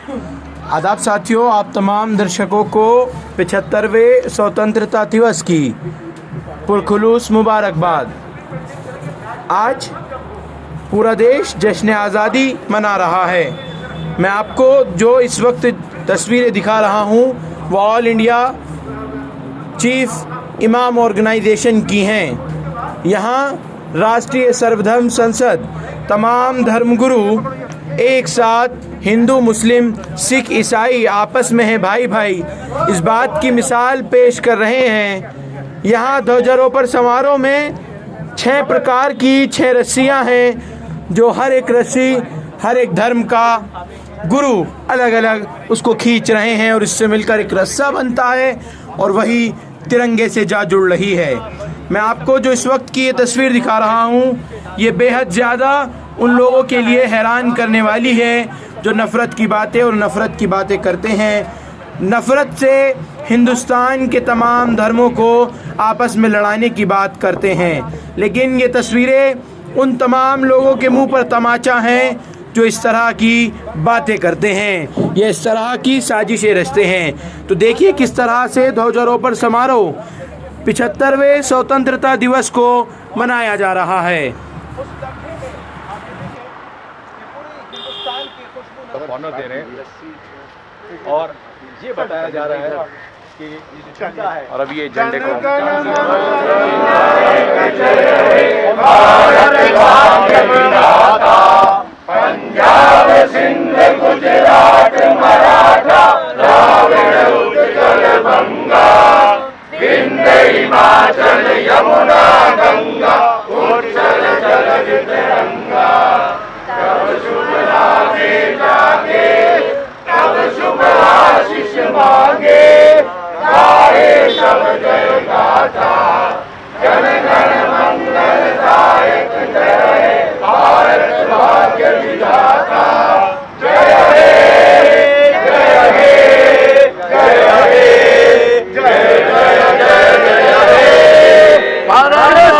आदाब साथियों, आप तमाम दर्शकों को 75वें स्वतंत्रता दिवस की पुरखुलूस मुबारकबाद। आज पूरा देश जश्न आज़ादी मना रहा है। मैं आपको जो इस वक्त तस्वीरें दिखा रहा हूँ वो ऑल इंडिया चीफ इमाम ऑर्गेनाइजेशन की हैं। यहाँ राष्ट्रीय सर्वधर्म संसद तमाम धर्मगुरु एक साथ, हिंदू मुस्लिम सिख ईसाई आपस में है भाई भाई, इस बात की मिसाल पेश कर रहे हैं। यहाँ ध्वजारोहण समारोह में 6 प्रकार की 6 रस्सियाँ हैं, जो हर एक रस्सी हर एक धर्म का गुरु अलग अलग उसको खींच रहे हैं और इससे मिलकर एक रस्सा बनता है और वही तिरंगे से जा जुड़ रही है। मैं आपको जो इस वक्त की ये तस्वीर दिखा रहा हूँ, ये बेहद ज़्यादा उन लोगों के लिए हैरान करने वाली है जो नफ़रत की बातें और नफ़रत की बातें करते हैं। नफ़रत से हिंदुस्तान के तमाम धर्मों को आपस में लड़ाने की बात करते हैं, लेकिन ये तस्वीरें उन तमाम लोगों के मुंह पर तमाचा हैं जो इस तरह की बातें करते हैं, ये इस तरह की साजिशें रचते हैं। तो देखिए किस तरह से ध्वजारोहण समारोह 75वें स्वतंत्रता दिवस को मनाया जा रहा है। ऑनर दे रहे हैं और ये बताया जा रहा है कि झंडा है और अभी ये झंडे को पंजाब सिंध गुजरात मराठा द्राविड़ उत्कल बंगा विंध्य हिमाचल यमुना गंगा उच्चल जलज तिरंगा तब शुभ लागे जागे तब शुभ आशीष मांगे गाए सब जय गाथा जन गण मंगलदायक जय भारत भाग्य विधाता जय हे जय हे जय हे जय जय जय जय हे भारत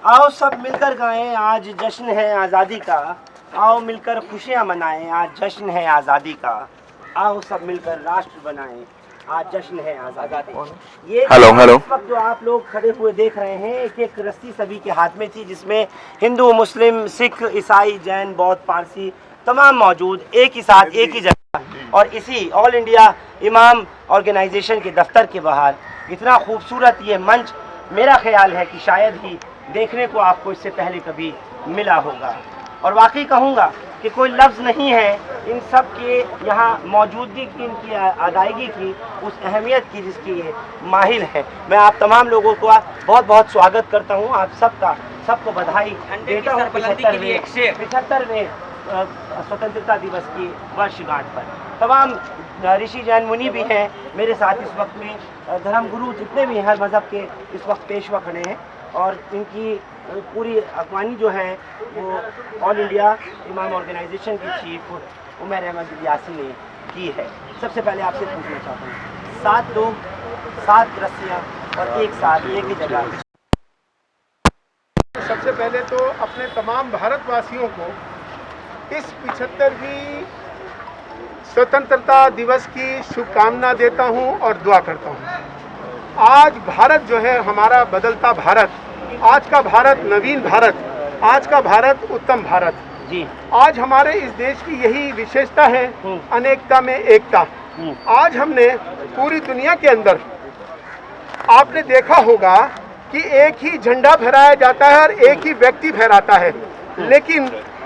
आओ सब मिलकर गाएं, आज जश्न है आज़ादी का। आओ मिलकर खुशियां मनाएं, आज जश्न है आज़ादी का। आओ सब मिलकर राष्ट्र बनाएं, आज जश्न है आज़ादी। ये हेलो इस वक्त जो आप लोग खड़े हुए देख रहे हैं, एक एक रस्सी सभी के हाथ में थी, जिसमें हिंदू मुस्लिम सिख ईसाई जैन बौद्ध पारसी तमाम मौजूद एक ही साथ एक ही जगह। और इसी ऑल इंडिया इमाम ऑर्गेनाइजेशन के दफ्तर के बाहर इतना खूबसूरत ये मंच मेरा ख्याल है कि शायद ही देखने को आपको इससे पहले कभी मिला होगा। और वाकई कहूँगा कि कोई लफ्ज़ नहीं है इन सब के यहाँ मौजूदगी की, इनकी अदायगी की, उस अहमियत की जिसकी ये माहिर है। मैं आप तमाम लोगों को बहुत बहुत स्वागत करता हूँ, आप सबको बधाई देता हूँ 75वें स्वतंत्रता दिवस की वर्षगांठ पर। तमाम ऋषि जैन मुनि भी हैं मेरे साथ इस वक्त में, धर्मगुरु जितने भी हैं हर मज़हब के इस वक्त पेशवा खड़े हैं और इनकी पूरी अगवानी जो है वो ऑल इंडिया इमाम ऑर्गेनाइजेशन की चीफ उमर अहमद इलियासी ने की है। सबसे पहले आपसे पूछना चाहता हूँ, 7 लोग 7 रस्सियाँ और एक साथ एक ही जगह। सबसे पहले तो अपने तमाम भारतवासियों को इस 75वीं स्वतंत्रता दिवस की शुभकामना देता हूं और दुआ करता हूं। आज भारत जो है हमारा बदलता भारत, आज का भारत नवीन भारत, आज का भारत उत्तम भारत जी। आज हमारे इस देश की यही विशेषता है, अनेकता में एकता। आज हमने पूरी दुनिया के अंदर आपने देखा होगा कि एक ही झंडा फहराया जाता है और एक ही व्यक्ति फहराता है, लेकिन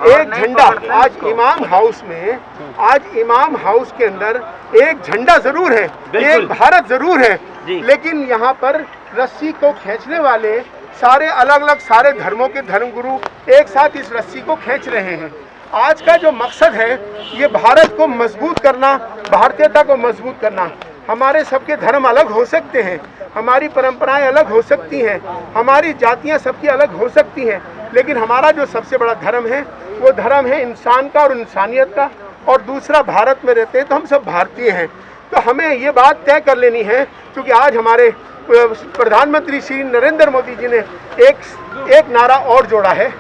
एक झंडा आज इमाम हाउस में, आज इमाम हाउस के अंदर एक झंडा जरूर है, एक भारत जरूर है, लेकिन यहाँ पर रस्सी को खींचने वाले सारे अलग अलग सारे धर्मों के धर्मगुरु एक साथ इस रस्सी को खींच रहे हैं। आज का जो मकसद है ये भारत को मजबूत करना, भारतीयता को मजबूत करना। हमारे सबके धर्म अलग हो सकते हैं, हमारी परंपराएं अलग हो सकती हैं, हमारी जातियां सबकी अलग हो सकती हैं, लेकिन हमारा जो सबसे बड़ा धर्म है वो धर्म है इंसान का और इंसानियत का। और दूसरा, भारत में रहते हैं तो हम सब भारतीय हैं। तो हमें ये बात तय कर लेनी है, क्योंकि आज हमारे प्रधानमंत्री श्री नरेंद्र मोदी जी ने एक नारा और जोड़ा है,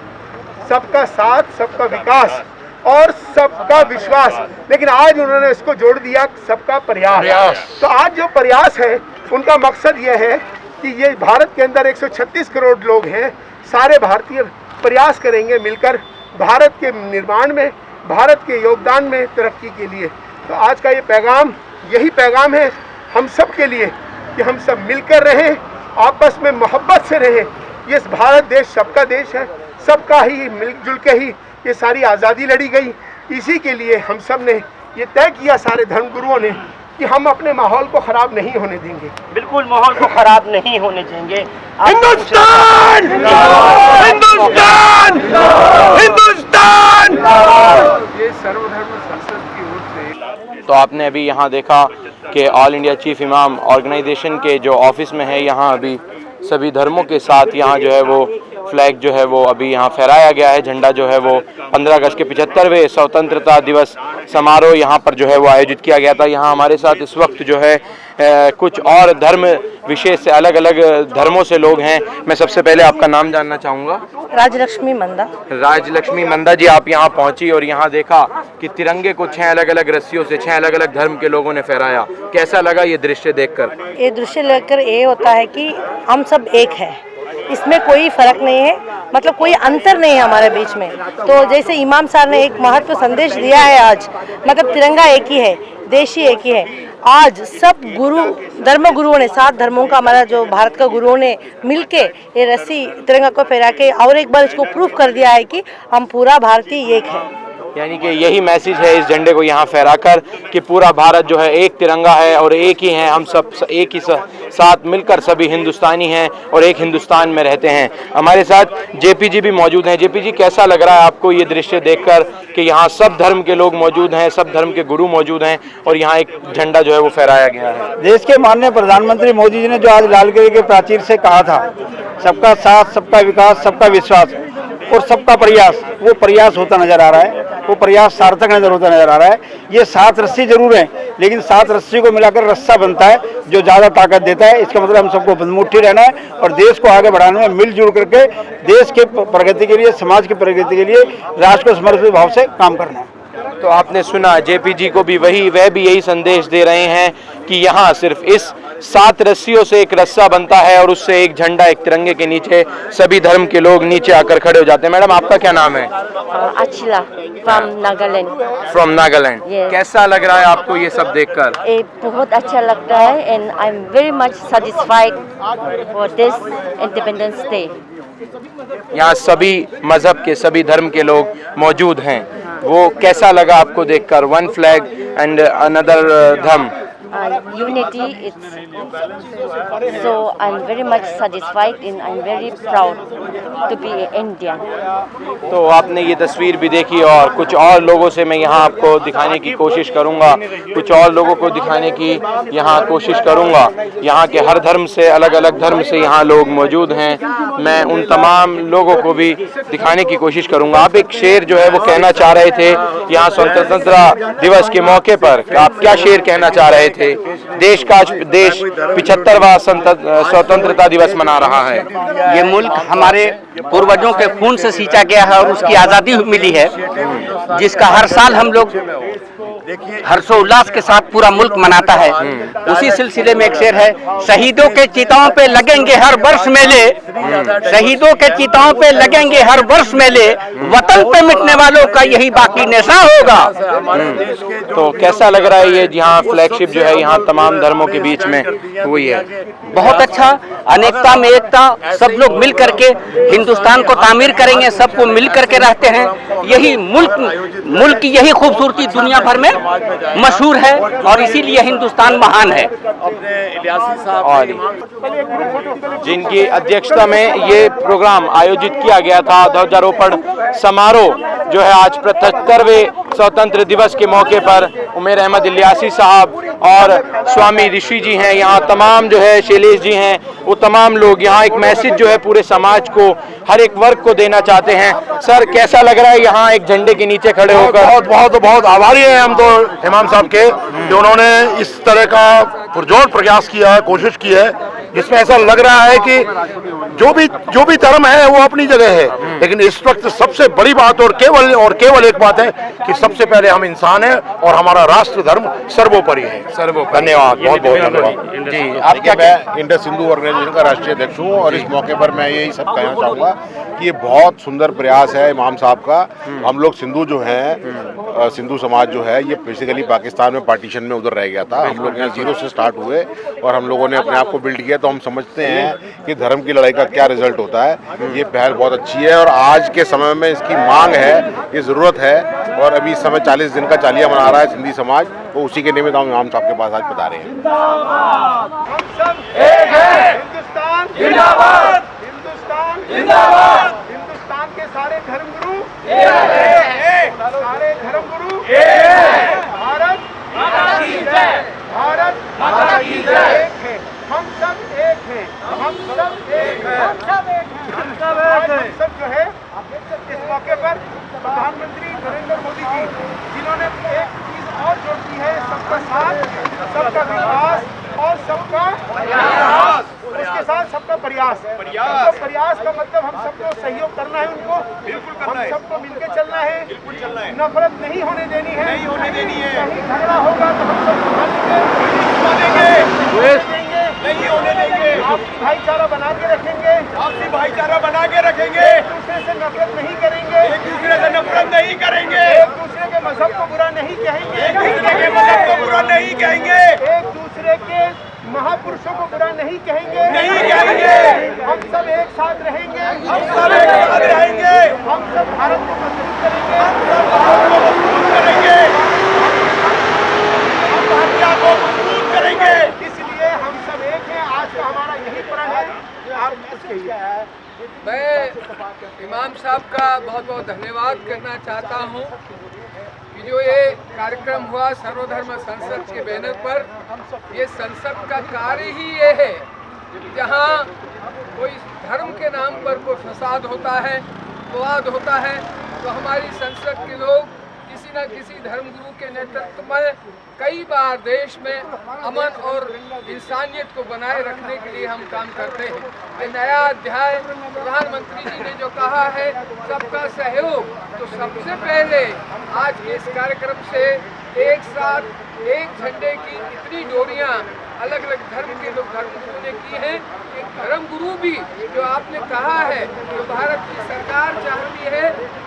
सबका साथ, सबका विकास और सबका विश्वास। लेकिन आज उन्होंने इसको जोड़ दिया, सबका प्रयास। तो आज जो प्रयास है उनका मकसद यह है कि ये भारत के अंदर 136 करोड़ लोग हैं, सारे भारतीय प्रयास करेंगे मिलकर भारत के निर्माण में, भारत के योगदान में, तरक्की के लिए। तो आज का ये पैगाम, यही पैगाम है हम सब के लिए कि हम सब मिलकर रहें, आपस में मोहब्बत से रहें। ये भारत देश सबका देश है, सबका ही मिलजुल के ही ये सारी आज़ादी लड़ी गई। इसी के लिए हम सब ने ये तय किया, सारे धर्मगुरुओं ने, कि हम अपने माहौल को खराब नहीं होने देंगे। बिल्कुल माहौल को खराब नहीं होने देंगे। हिंदुस्तान हिंदुस्तान हिंदुस्तान। ये सर्वधर्म संसद की ओर से तो आपने अभी यहाँ देखा कि ऑल इंडिया चीफ इमाम ऑर्गेनाइजेशन के जो ऑफिस में है, यहाँ अभी सभी धर्मों के साथ यहाँ जो है वो फ्लैग जो है वो अभी यहाँ फहराया गया है। झंडा जो है वो 15 अगस्त के 75वें स्वतंत्रता दिवस समारोह यहाँ पर जो है वो आयोजित किया गया था। यहाँ हमारे साथ इस वक्त जो है कुछ और धर्म विशेष से अलग अलग धर्मों से लोग हैं। मैं सबसे पहले आपका नाम जानना चाहूँगा। राजलक्ष्मी मंदा। राजलक्ष्मी मंदा जी, आप यहाँ पहुँची और यहाँ देखा कि तिरंगे को 6 अलग अलग रस्सियों से 6 अलग अलग धर्म के लोगों ने फहराया। कैसा लगा ये दृश्य देखकर? ये दृश्य लेकर ये होता है कि हम सब एक हैं, इसमें कोई फर्क नहीं है, मतलब कोई अंतर नहीं है हमारे बीच में। तो जैसे इमाम साहब ने एक महत्व संदेश दिया है आज, मतलब तिरंगा एक ही है, देश ही एक ही है। आज सब गुरु, धर्म गुरुओं ने, 7 धर्मों का हमारा जो भारत का गुरुओं ने मिलके ये रस्सी तिरंगा को फहरा के और एक बार इसको प्रूफ कर दिया है कि हम पूरा भारतीय एक है। यानी कि यही मैसेज है इस झंडे को यहाँ फहराकर कि पूरा भारत जो है एक तिरंगा है और एक ही हैं, हम सब एक ही साथ मिलकर सभी हिंदुस्तानी हैं और एक हिंदुस्तान में रहते हैं। हमारे साथ जेपी जी भी मौजूद हैं। जेपी जी, कैसा लग रहा है आपको ये दृश्य देखकर कि यहाँ सब धर्म के लोग मौजूद हैं, सब धर्म के गुरु मौजूद हैं और यहाँ एक झंडा जो है वो फहराया गया है? देश के माननीय प्रधानमंत्री मोदी जी ने जो आज लाल किले के प्राचीर से कहा था, सबका साथ, सबका विकास, सबका विश्वास और सबका प्रयास, वो प्रयास होता नजर आ रहा है, वो प्रयास सार्थक होता नजर आ रहा है। ये 7 रस्सी जरूर है, लेकिन 7 रस्सी को मिलाकर रस्सा बनता है जो ज़्यादा ताकत देता है। इसका मतलब हम सबको बंधमुट्ठी रहना है और देश को आगे बढ़ाने में मिलजुल करके देश के प्रगति के लिए, समाज की प्रगति के लिए राष्ट्र को समर्पित भाव से काम करना है। तो आपने सुना, जेपी जी को भी वह भी यही संदेश दे रहे हैं कि यहाँ सिर्फ इस 7 रस्सियों से एक रस्सा बनता है और उससे एक झंडा, एक तिरंगे के नीचे सभी धर्म के लोग नीचे आकर खड़े हो जाते हैं। मैडम, आपका क्या नाम है? Achila, from Nagaland. From Nagaland. Yes. कैसा लग रहा है आपको ये सब देखकर? ये बहुत अच्छा लगता है and I am very much satisfied for this independence day. यहाँ सभी मजहब के, सभी धर्म के लोग मौजूद हैं, वो कैसा लगा आपको देखकर? 1 फ्लैग एंड अनदर धर्म, unity, it's so I'm very much satisfied and I'm very proud to be Indian. तो आपने ये तस्वीर भी देखी और कुछ और लोगों से मैं यहाँ आपको दिखाने की कोशिश करूँगा, कुछ और लोगों को दिखाने की यहाँ कोशिश करूँगा। यहाँ के हर धर्म से, अलग अलग धर्म से यहाँ लोग मौजूद हैं। मैं उन तमाम लोगों को भी दिखाने की कोशिश करूँगा। आप एक शेर जो है वो कहना चाह रहे थे यहाँ स्वतंत्रता दिवस के मौके पर, आप क्या शेर कहना चाह रहे थे? देश 75वां स्वतंत्रता दिवस मना रहा है। ये मुल्क हमारे पूर्वजों के खून से सींचा गया है और उसकी आज़ादी मिली है, जिसका हर साल हम लोग हर्षोल्लास के साथ पूरा मुल्क मनाता है। उसी सिलसिले में एक शेर है, शहीदों के चिताओं पे लगेंगे हर वर्ष मेले, शहीदों के चिताओं पे लगेंगे हर वर्ष मेले, वतन पे मिटने वालों का यही बाकी निशान होगा। तो कैसा लग रहा है ये यहाँ फ्लैगशिप जो है यहाँ तमाम धर्मों के बीच में हुई है? बहुत अच्छा, अनेकता में एकता, सब लोग मिल करके हिंदुस्तान को तामीर करेंगे, सबको मिल करके रहते हैं। यही मुल्क की यही खूबसूरती दुनिया भर में मशहूर है और इसीलिए हिंदुस्तान महान है। और जिनकी अध्यक्षता में ये प्रोग्राम आयोजित किया गया था, ध्वजारोहण समारोह जो है आज 75वें स्वतंत्र दिवस के मौके पर उमर अहमद इलियासी साहब और स्वामी ऋषि जी हैं, यहाँ तमाम जो है शैलेश जी हैं, वो तमाम लोग यहाँ एक मैसेज जो है पूरे समाज को, हर एक वर्ग को देना चाहते हैं। सर कैसा लग रहा है यहाँ एक झंडे के नीचे खड़े होकर? बहुत आभारी हैं हम तो इमाम साहब के, कि उन्होंने इस तरह का पुरजोर प्रयास किया है, कोशिश की है, जिसमें ऐसा लग रहा है कि जो भी धर्म है वो अपनी जगह है, लेकिन इस वक्त सबसे बड़ी बात और केवल एक बात है कि सबसे पहले हम इंसान हैं और हमारा राष्ट्र धर्म सर्वोपरि है। धन्यवाद, बहुत बहुत धन्यवाद जी। आप क्या मैं इंडस हिंदू ऑर्गेनाइजेशन का राष्ट्रीय अध्यक्ष हूँ और इस मौके पर मैं यही सब कहना चाहूँगा कि ये बहुत सुंदर प्रयास है इमाम साहब का। हम लोग सिंधु जो हैं, सिंधु समाज जो है, ये बेसिकली पाकिस्तान में पार्टीशन में उधर रह गया था। हम लोग यहाँ जीरो से स्टार्ट हुए और हम लोगों ने अपने आप को बिल्ड किया, तो हम समझते हैं कि धर्म की लड़ाई का क्या रिजल्ट होता है। ये पहल बहुत अच्छी है और आज के समय में इसकी मांग है, ये ज़रूरत है। और अभी इस समय 40 दिन का चालिया मना रहा है सिंधी समाज, तो उसी के निमित्त हम इमाम साहब के पास आज पधारे हैं। हम सब एक हैं। हिंदुस्तान जिंदाबाद, हिंदुस्तान जिंदाबाद। हिंदुस्तान के सारे धर्मगुरु सारे धर्मगुरु भारत माता की जय, भारत माता की जय। एक है, हम सब एक हैं, हम सब एक हैं, हम सब एक हैं, हम सब जो है इस मौके पर प्रधानमंत्री नरेंद्र मोदी जी, जिन्होंने एक चीज और जोड़ दी है, सबका साथ, सबका विकास और सबका प्रयास, उसके साथ सबका प्रयास। तो प्रयास का मतलब हम सबको सहयोग करना है, उनको बिल्कुल करना है, हम सबको मिलकर चलना है, बिल्कुल चलना है, नफरत नहीं होने देनी है, नहीं होने देनी है। कहीं झगड़ा होगा तो हम सब नहीं होने देंगे, आपसी भाईचारा बना के रखेंगे, आपसी भाईचारा बना के रखेंगे, एक दूसरे से नफरत नहीं करेंगे, एक दूसरे से नफरत नहीं करेंगे, एक दूसरे के मजहब को बुरा नहीं कहेंगे, एक दूसरे के मजहब को बुरा नहीं कहेंगे, एक दूसरे के महापुरुषों को बुरा नहीं कहेंगे, नहीं कहेंगे। हम सब एक साथ रहेंगे, हम सब एक साथ रहेंगे, हम सब भारत को मजबूत करेंगे, हम सब भारत को मजबूत करेंगे, हम भारतीय को मजबूत करेंगे। इसलिए हम सब एक हैं। आज का हमारा यही प्रण है। आप कुछ कहिए। मैं इमाम साहब का बहुत बहुत धन्यवाद करना चाहता हूँ कि जो ये कार्यक्रम हुआ सर्वधर्म संसद के बैनर पर, ये संसद का कार्य ही ये है, जहाँ कोई धर्म के नाम पर कोई फसाद होता है, विवाद होता है, तो हमारी संसद के लोग किसी न किसी धर्मगुरु के नेतृत्व में कई बार देश में अमन और इंसानियत को बनाए रखने के लिए हम काम करते हैं। ये नया अध्याय प्रधानमंत्री जी ने जो कहा है सबका सहयोग, तो सबसे पहले आज के इस कार्यक्रम से एक साथ एक झंडे की इतनी डोरियां अलग अलग धर्म के लोग धर्मगुरु ने की हैं। एक धर्मगुरु भी जो आपने कहा है, जो भारत की सरकार चाहती है,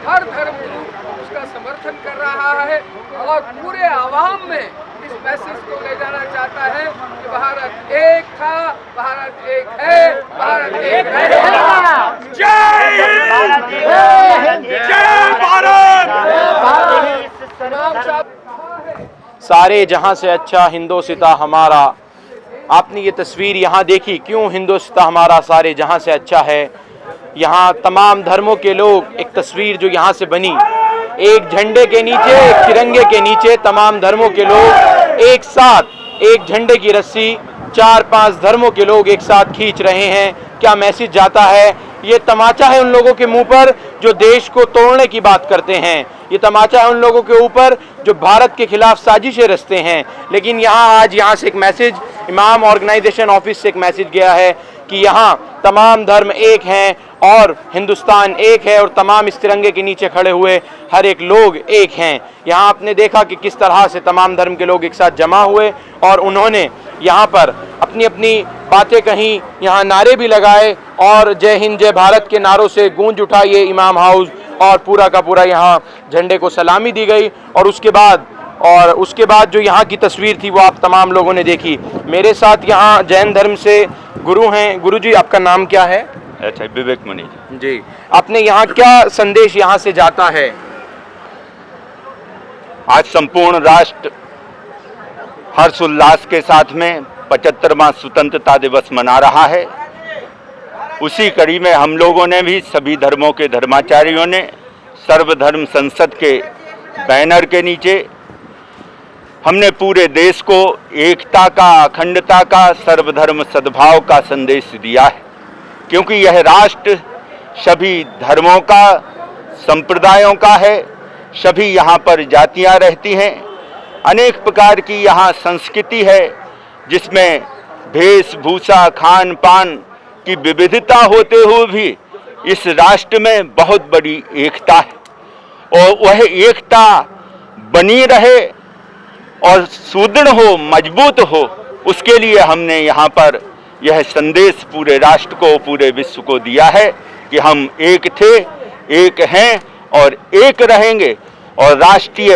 हर धर्मगुरु उसका समर्थन कर रहा है और पूरे आवाम में इस मैसेज को ले जाना चाहता है कि भारत एक था, भारत एक है, भारत एक है। जय हिंद, जय भारत। सारे जहां से अच्छा हिंदोसिता हमारा। आपने ये तस्वीर यहाँ देखी, क्यों हिंदोसिता हमारा सारे जहां से अच्छा है। यहाँ तमाम धर्मों के लोग, एक तस्वीर जो यहाँ से बनी, एक झंडे के नीचे, एक तिरंगे के नीचे तमाम धर्मों के लोग एक साथ, एक झंडे की रस्सी 4-5 धर्मों के लोग एक साथ खींच रहे हैं। क्या मैसेज जाता है? ये तमाचा है उन लोगों के मुंह पर जो देश को तोड़ने की बात करते हैं। ये तमाचा है उन लोगों के ऊपर जो भारत के खिलाफ साजिशें रचते हैं। लेकिन यहाँ आज यहाँ से एक मैसेज, इमाम ऑर्गेनाइजेशन ऑफिस से एक मैसेज गया है कि यहाँ तमाम धर्म एक हैं और हिंदुस्तान एक है और तमाम इस तिरंगे के नीचे खड़े हुए हर एक लोग एक हैं। यहाँ आपने देखा कि किस तरह से तमाम धर्म के लोग एक साथ जमा हुए और उन्होंने यहाँ पर अपनी अपनी बातें कहीं, यहाँ नारे भी लगाए और जय हिंद जय भारत के नारों से गूंज उठा ये इमाम हाउस और पूरा का पूरा यहाँ झंडे को सलामी दी गई। और उसके बाद जो यहाँ की तस्वीर थी वो आप तमाम लोगों ने देखी। मेरे साथ यहाँ जैन धर्म से गुरु हैं। गुरु जी, आपका नाम क्या है? अच्छा, विवेक मुनि जी। आपने यहाँ क्या संदेश यहाँ से जाता है? आज संपूर्ण राष्ट्र हर्षोल्लास के साथ में 75वां स्वतंत्रता दिवस मना रहा है। उसी कड़ी में हम लोगों ने भी, सभी धर्मों के धर्माचार्यों ने सर्वधर्म संसद के बैनर के नीचे हमने पूरे देश को एकता का, अखंडता का, सर्वधर्म सद्भाव का संदेश दिया है, क्योंकि यह राष्ट्र सभी धर्मों का, संप्रदायों का है। सभी यहाँ पर जातियाँ रहती हैं, अनेक प्रकार की यहाँ संस्कृति है, जिसमें वेशभूषा, खान पान की विविधता होते हुए भी इस राष्ट्र में बहुत बड़ी एकता है और वह एकता बनी रहे और सुदृढ़ हो, मजबूत हो, उसके लिए हमने यहाँ पर यह संदेश पूरे राष्ट्र को, पूरे विश्व को दिया है कि हम एक थे, एक हैं और एक रहेंगे। और राष्ट्रीय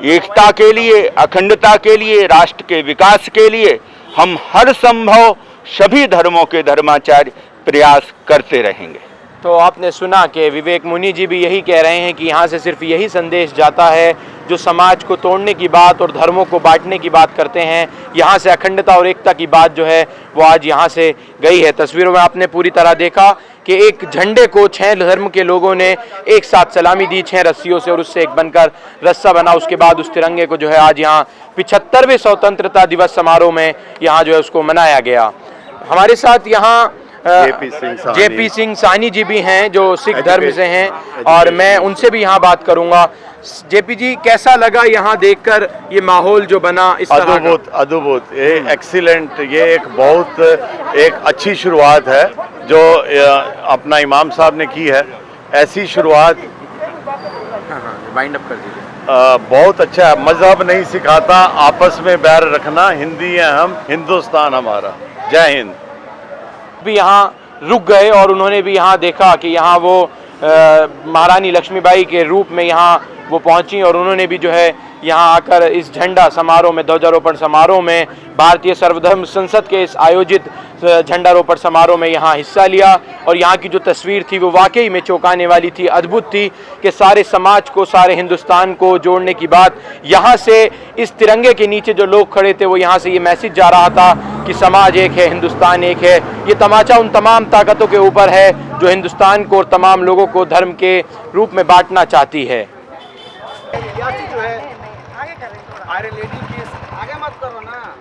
एकता के लिए, अखंडता के लिए, राष्ट्र के विकास के लिए हम हर संभव सभी धर्मों के धर्माचार्य प्रयास करते रहेंगे। तो आपने सुना कि विवेक मुनि जी भी यही कह रहे हैं कि यहाँ से सिर्फ यही संदेश जाता है, जो समाज को तोड़ने की बात और धर्मों को बांटने की बात करते हैं, यहाँ से अखंडता और एकता की बात जो है वो आज यहाँ से गई है। तस्वीरों में आपने पूरी तरह देखा कि एक झंडे को 6 धर्म के लोगों ने एक साथ सलामी दी 6 रस्सियों से और उससे एक बनकर रस्सा बना। उसके बाद उस तिरंगे को जो है आज यहाँ 75वें स्वतंत्रता दिवस समारोह में यहाँ जो है उसको मनाया गया। हमारे साथ यहाँ जेपी सिंह साहनी जी भी हैं जो सिख धर्म से हैं और मैं उनसे भी यहाँ बात करूँगा। जेपी जी, कैसा लगा यहाँ देखकर ये माहौल जो बना इस तरह का? अद्भुत, ये एक्सीलेंट, ये एक बहुत एक अच्छी शुरुआत है जो अपना इमाम साहब ने की है। ऐसी शुरुआत वाइंड अप कर दीजिए। बहुत अच्छा है। मजहब नहीं सिखाता आपस में बैर रखना, हिंदी है हम, हिंदुस्तान हमारा। जय हिंद। भी यहाँ रुक गए और उन्होंने भी यहाँ देखा कि यहाँ वो महारानी लक्ष्मीबाई के रूप में यहाँ वो पहुंची और उन्होंने भी जो है यहाँ आकर इस झंडा समारोह में, ध्वजारोपण समारोह में, भारतीय सर्वधर्म संसद के इस आयोजित झंडारोपण समारोह में यहाँ हिस्सा लिया। और यहाँ की जो तस्वीर थी वो वाकई में चौंकाने वाली थी, अद्भुत थी कि सारे समाज को, सारे हिंदुस्तान को जोड़ने की बात यहाँ से, इस तिरंगे के नीचे जो लोग खड़े थे वो यहाँ से ये मैसेज जा रहा था कि समाज एक है, हिंदुस्तान एक है। ये तमाचा उन तमाम ताकतों के ऊपर है जो हिंदुस्तान को और तमाम लोगों को धर्म के रूप में बांटना चाहती है। जो है आयरन लेडी की आगे मत करो ना,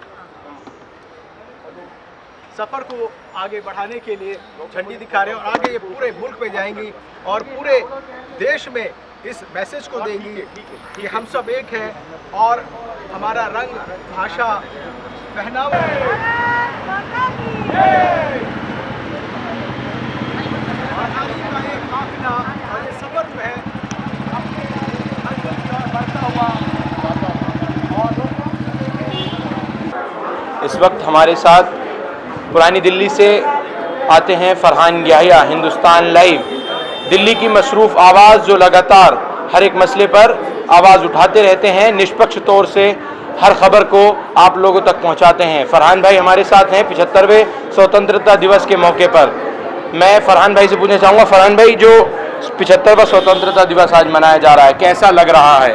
सफर को आगे बढ़ाने के लिए झंडी दिखा रहे हैं और आगे ये पूरे मुल्क में जाएंगी और पूरे देश में इस मैसेज को देंगी कि हम सब एक हैं और हमारा रंग, भाषा, पहनावा और ये सफर जो है इस वक्त हमारे साथ पुरानी दिल्ली से आते हैं फरहान याहिया, हिंदुस्तान लाइव, दिल्ली की मसरूफ़ आवाज़ जो लगातार हर एक मसले पर आवाज़ उठाते रहते हैं, निष्पक्ष तौर से हर खबर को आप लोगों तक पहुंचाते हैं। फरहान भाई हमारे साथ हैं 75वें स्वतंत्रता दिवस के मौके पर। मैं फरहान भाई से पूछना चाहूँगा, फरहान भाई जो 75वां स्वतंत्रता दिवस आज मनाया जा रहा है, कैसा लग रहा है?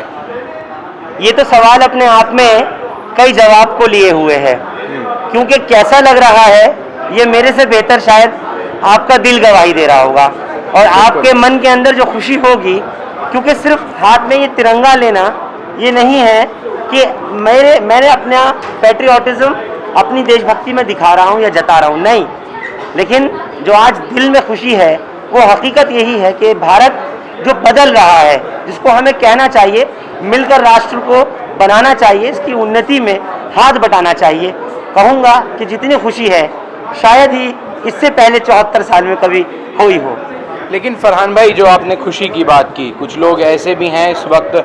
ये तो सवाल अपने आप में कई जवाब को लिए हुए है, क्योंकि कैसा लग रहा है ये मेरे से बेहतर शायद आपका दिल गवाही दे रहा होगा और आपके मन के अंदर जो खुशी होगी, क्योंकि सिर्फ हाथ में ये तिरंगा लेना ये नहीं है कि मैंने अपना पैट्रियोटिज्म अपनी देशभक्ति में दिखा रहा हूँ या जता रहा हूँ, नहीं, लेकिन जो आज दिल में खुशी है वो हकीकत यही है कि भारत जो बदल रहा है, जिसको हमें कहना चाहिए मिलकर राष्ट्र को बनाना चाहिए, इसकी उन्नति में हाथ बटाना चाहिए। कहूँगा कि जितनी खुशी है शायद ही इससे पहले 74 साल में कभी हुई हो। लेकिन फरहान भाई, जो आपने खुशी की बात की, कुछ लोग ऐसे भी हैं इस वक्त,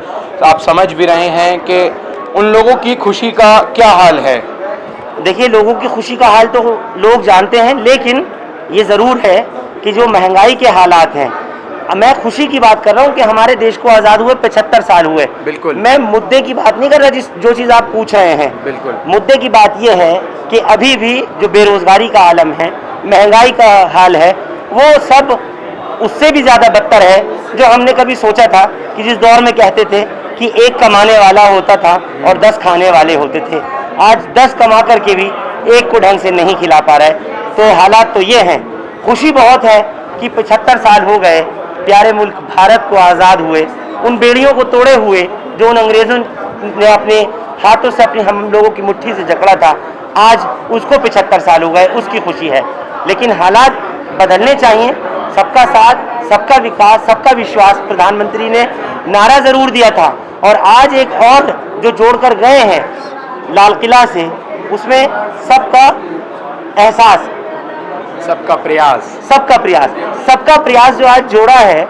आप समझ भी रहे हैं कि उन लोगों की खुशी का क्या हाल है। देखिए, लोगों की खुशी का हाल तो लोग जानते हैं, लेकिन ये ज़रूर है कि जो महंगाई के हालात हैं, मैं खुशी की बात कर रहा हूँ कि हमारे देश को आज़ाद हुए 75 साल हुए। बिल्कुल, मैं मुद्दे की बात नहीं कर रहा, जो चीज़ आप पूछ रहे हैं। बिल्कुल, मुद्दे की बात यह है कि अभी भी जो बेरोजगारी का आलम है, महंगाई का हाल है, वो सब उससे भी ज़्यादा बदतर है जो हमने कभी सोचा था कि जिस दौर में कहते थे कि एक कमाने वाला होता था और 10 खाने वाले होते थे, आज 10 कमा करके भी एक को ढंग से नहीं खिला पा रहे। तो हालात तो ये हैं। खुशी बहुत है कि 75 साल हो गए प्यारे मुल्क भारत को आज़ाद हुए, उन बेड़ियों को तोड़े हुए जो उन अंग्रेज़ों ने अपने हाथों से अपनी हम लोगों की मुट्ठी से जकड़ा था, आज उसको 75 साल हो गए, उसकी खुशी है। लेकिन हालात बदलने चाहिए। सबका साथ, सबका विकास, सबका विश्वास प्रधानमंत्री ने नारा ज़रूर दिया था, और आज एक और जो जोड़कर गए हैं लाल किला से, उसमें सबका एहसास, सबका प्रयास, सबका प्रयास जो आज जोड़ा है।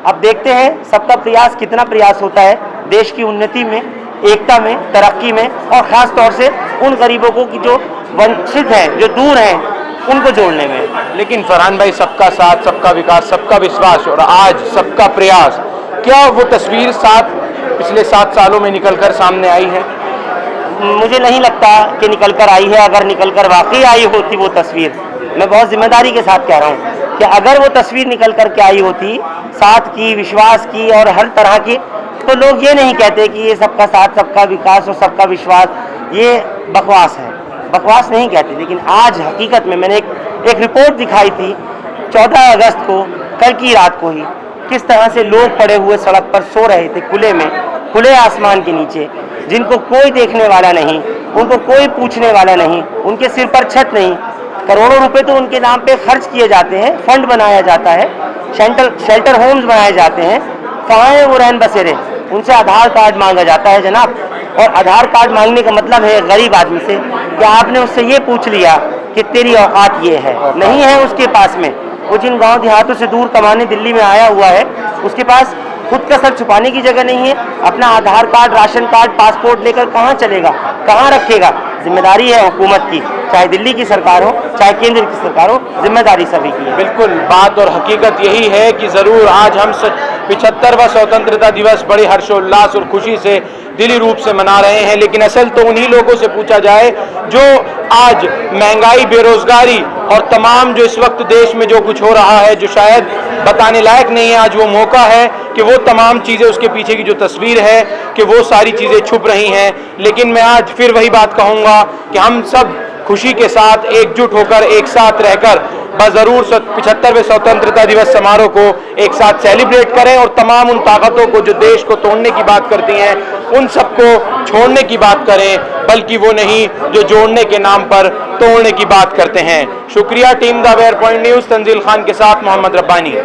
अब देखते हैं सबका प्रयास कितना प्रयास होता है देश की उन्नति में, एकता में, तरक्की में, और ख़ास तौर से उन गरीबों को कि जो वंचित हैं, जो दूर हैं, उनको जोड़ने में। लेकिन फरहान भाई, सबका साथ, सबका विकास, सबका विश्वास और आज सबका प्रयास, क्या वो तस्वीर पिछले 7 सालों में निकलकर सामने आई है? मुझे नहीं लगता कि निकलकर आई है। अगर निकलकर वाकई आई होती वो तस्वीर, मैं बहुत जिम्मेदारी के साथ कह रहा हूँ कि अगर वो तस्वीर निकल कर के आई होती, साथ की, विश्वास की और हर तरह की, तो लोग ये नहीं कहते कि ये सबका साथ, सबका विकास और सबका विश्वास ये बकवास है। बकवास नहीं कहते। लेकिन आज हकीकत में मैंने एक रिपोर्ट दिखाई थी 14 अगस्त को, कल की रात को ही, किस तरह से लोग पड़े हुए सड़क पर सो रहे थे, खुले में, खुले आसमान के नीचे, जिनको कोई देखने वाला नहीं, उनको कोई पूछने वाला नहीं, उनके सिर पर छत नहीं। करोड़ों रुपए तो उनके नाम पे खर्च किए जाते हैं, फंड बनाया जाता है, शेल्टर होम्स बनाए जाते हैं। कहाँ है वो रहन बसेरे? उनसे आधार कार्ड मांगा जाता है जनाब। और आधार कार्ड मांगने का मतलब है गरीब आदमी से कि आपने उससे ये पूछ लिया कि तेरी औकात ये है, नहीं है उसके पास में। वो जिन गांव देहातों से दूर कमाने दिल्ली में आया हुआ है, उसके पास खुद का सर छुपाने की जगह नहीं है। अपना आधार कार्ड, राशन कार्ड, पासपोर्ट लेकर कहाँ चलेगा, कहाँ रखेगा? जिम्मेदारी है हुकूमत की, चाहे दिल्ली की सरकार हो, चाहे केंद्र की सरकार हो, जिम्मेदारी सभी की है। बिल्कुल, बात और हकीकत यही है कि ज़रूर आज हम 75वां स्वतंत्रता दिवस बड़े हर्षोल्लास और खुशी से दिली रूप से मना रहे हैं। लेकिन असल तो उन्हीं लोगों से पूछा जाए जो आज महंगाई, बेरोजगारी और तमाम जो इस वक्त देश में जो कुछ हो रहा है, जो शायद बताने लायक नहीं है, आज वो मौका है कि वो तमाम चीज़ें, उसके पीछे की जो तस्वीर है, कि वो सारी चीज़ें छुप रही हैं। लेकिन मैं आज फिर वही बात कहूँगा कि हम सब खुशी के साथ एकजुट होकर, एक साथ रहकर बज़रूर 75वें स्वतंत्रता दिवस समारोह को एक साथ सेलिब्रेट करें, और तमाम उन ताकतों को जो देश को तोड़ने की बात करती हैं, उन सबको छोड़ने की बात करें, बल्कि वो नहीं जो जोड़ने के नाम पर तोड़ने की बात करते हैं। शुक्रिया team the aware point news, Tanzeel Khan के साथ मोहम्मद रब्बानी।